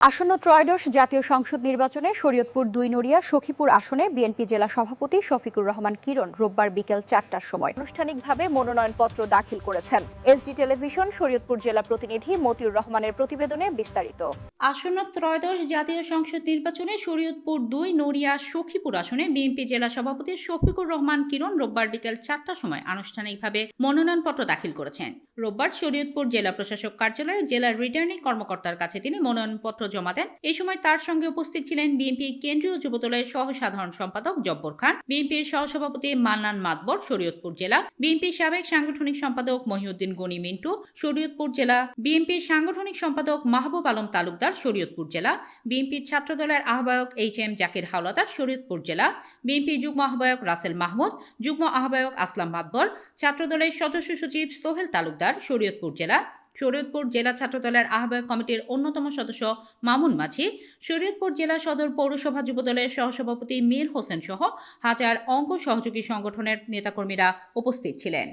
আসন্ন ত্রয়োদশ জাতীয় সংসদ নির্বাচনে শরীয়তপুর ২ নড়িয়া সখীপুর আসনে বিএনপি জেলা সভাপতি শফিকুর রহমান কিরণ রোববার বিকেল ৪টার সময় আনুষ্ঠানিকভাবে মনোনয়নপত্র দাখিল করেছেন। এসডি টেলিভিশন শরীয়তপুর জেলা প্রতিনিধি মতিউর রহমানের প্রতিবেদনে বিস্তারিত। আসন্ন ত্রয়োদশ জাতীয় সংসদ নির্বাচনে শরীয়তপুর ২ নড়িয়া সখীপুর আসনে বিএনপি জেলা সভাপতি শফিকুর রহমান কিরণ রোববার বিকেল ৪টার সময় আনুষ্ঠানিকভাবে মনোনয়নপত্র দাখিল করেছেন। রোববার শরীয়তপুর জেলা প্রশাসক কার্যালয়ে জেলার রিটার্নিং কর্মকর্তার কাছে তিনি মনোনয়নপত্র জমা দেন। এই সময় তার সঙ্গে উপস্থিত ছিলেন বিএনপি কেন্দ্রীয় যুবদলের সহ সাধারণ সম্পাদক জব্বর খান, বিএনপির সহসভাপতি মান্নান মাতবর শরীয়তপুর জেলা, বিএনপির সাবেক সাংগঠনিক সম্পাদক মহিউদ্দিন গনি মিন্টু শরীয়তপুর জেলা, বিএনপির সাংগঠনিক সম্পাদক মাহবুব আলম তালুকদার শরীয়তপুর জেলা, বিএনপির ছাত্রদলের আহ্বায়ক এইচ.এম. জাকির হাওলাদার শরীয়তপুর জেলা, বিএনপির যুগ্ম আহ্বায়ক রাসেল মাহমুদ, যুগ্ম আহ্বায়ক আসলাম মাতবর, ছাত্রদলের সদস্য সচিব সোহেল তালুকদার শরীয়তপুর জেলা, শরীয়তপুর জেলা ছাত্রদলের আহ্বায়ক কমিটির অন্যতম সদস্য মামুন মাঝি, শরীয়তপুর জেলা সদর পৌরসভা যুবদলের সহসভাপতি মীর হোসেন সহ হাজার অঙ্গ সহযোগী সংগঠনের নেতাকর্মীরা উপস্থিত ছিলেন।